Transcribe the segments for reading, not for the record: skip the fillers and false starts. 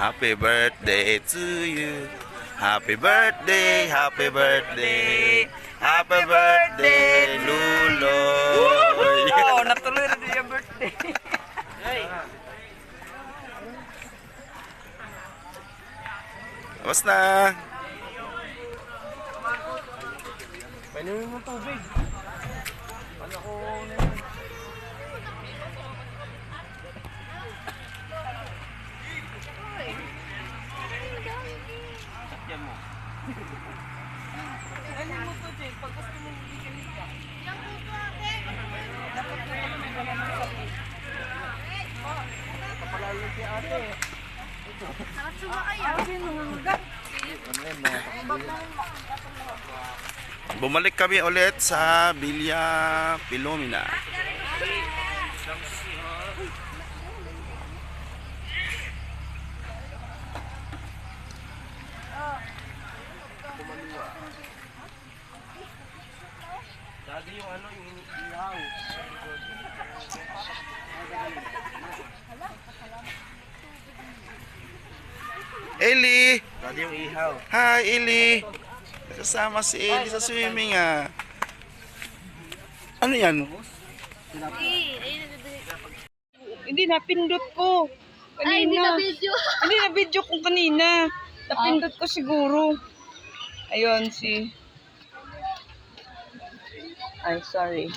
Happy birthday to you. Happy birthday, happy birthday. Happy birthday, Luloy. Oo, natuloy rin yung birthday. Basta. Painumin mo tubig. Ano ko naman? Sakyan mo. Ano mo to, Jay? Pag gusto mo bibigyan ka. Dapat na yung may naman sa akin. Kapalalo si ate. Nakasuba kayo. Ay, mga magat. Bumalik kami ulit sa Villa Pilomina. Dati yung ano, yung ihaw. Eli! Dati yung ihaw. Hi, Eli! Kasama si Eli sa swimming ah. Ano yan? Hindi, napindot ko. Kanina. Ay, hindi na video. Hindi, na-video ko kanina. Napindot ko siguro. Ayun, si... Ay, sorry.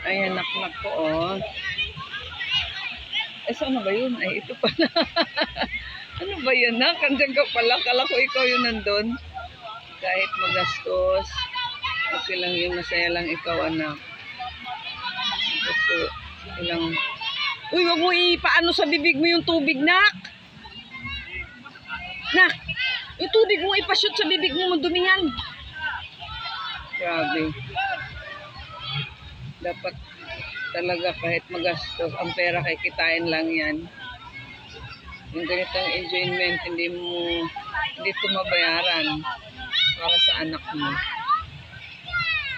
Ayan, naknak ko, oh. Eh, saan na ba yun? Ay, ito pala. Ano ba yan, nak? Kandiyan ka pala. Kala ko ikaw yung nandun. Kahit magastos. Okay lang yun. Masaya lang ikaw, anak. Ito, ilang... Uy, wag mo ipaano sa bibig mo yung tubig, nak! Nak! Yung tubig mo ipashoot sa bibig mo, madumi yan. Grabe. Dapat talaga kahit magastos, ang pera kay kitain lang yan. Yung ganitong enjoyment, hindi ito mabayaran para sa anak mo.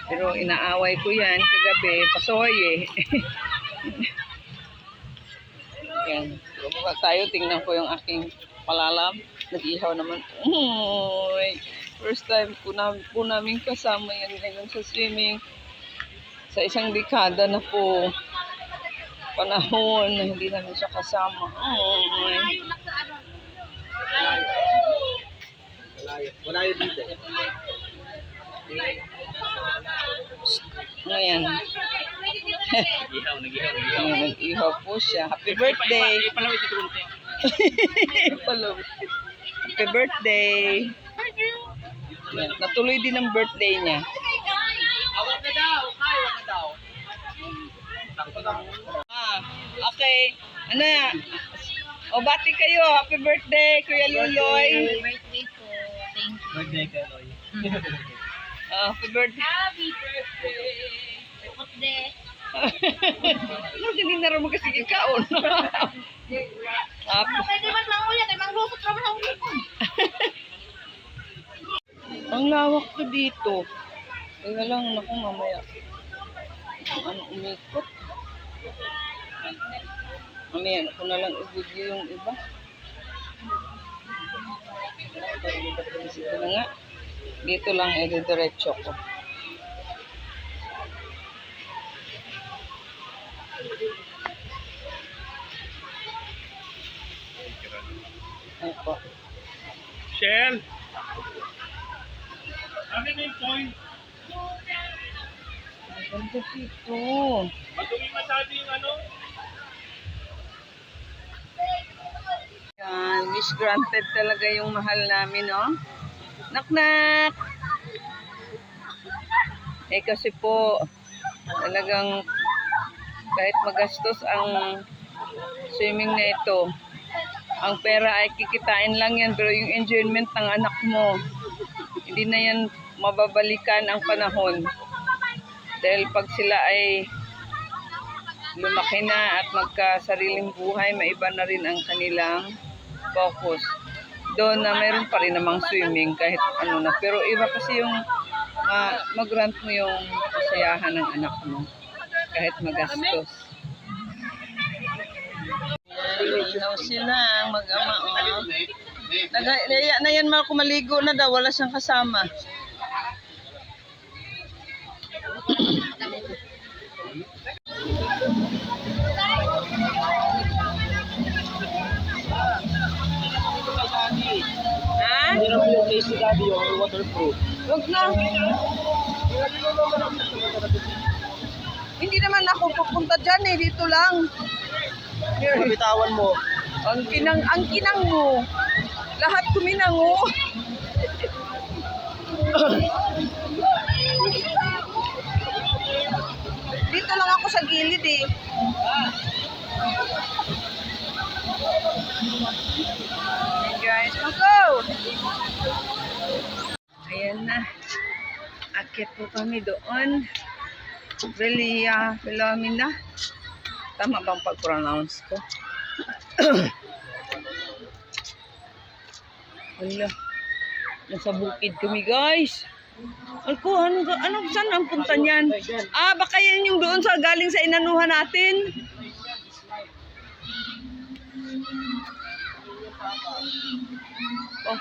Pero inaaway ko yan kagabi, pasoy eh. Yan. Bumaba tayo, tingnan ko yung aking palalam. Nag-ihaw naman. Uy, first time po namin kasama yan ngayon sa swimming. Sa isang dekada na po panahon na hindi namin siya kasama. Uy. Wala yun dito. Ngayon. Nag-ihaw. Nag-ihaw po siya. Happy birthday! Ipalawit ito konti. Palawit. Happy birthday! Yan. Natuloy din ang birthday niya. Awat na daw. Kaya na daw. Okay. Ano na? O, bati kayo. Happy birthday, Kuya Luloy. Birthday po. Thank you. Birthday ka, Loy. Happy birthday. Happy birthday. Birthday. Ano, hindi na rin kasi ikaon. Happy. Pwede mas manguya. Kaya manglusot naman ang ulipon. Ang lawak ko dito. Kaya lang, naku, mamaya. Ano, umikot. Mamaya, ako na lang i-video yung iba. Ito na nga. Dito lang, diretso ko. Ay po. Shell! Ano na yung point? Ang ganda dito. Madumi masyado yung ano? Yan, wish granted talaga yung mahal namin, no? Nak-nak! Eh kasi po, talagang kahit magastos ang swimming na ito, ang pera ay kikitain lang yan, pero yung enjoyment ng anak mo, hindi na yan mababalikan ang panahon. Dahil pag sila ay lumaki na at magkasariling buhay, maiba na rin ang kanilang focus. Doon na mayroon pa rin namang swimming kahit ano na. Pero iba kasi yung mag-grant mo yung kasayahan ng anak mo kahit magastos. Ihaw sila, mag-ama, oh. Nagaya na yan, mga kumaligo na daw, wala siyang kasama. Ha? Hindi na yung case ni Daddy yung waterproof. Huwag na. Hindi naman ako pupunta dyan eh, dito lang. Bitawan mo. Ang kinang mo. Lahat kuminang mo. Dito lang ako sa gilid eh. Hey guys, let's go! Ayan na. Akit po kami doon. Philomena. Tama bang pag-pronounce ko? Wala. Nasa bukid kami, guys. Saan ang punta niyan? Ah, baka yan yung doon sa galing sa inanuhan natin. Oh.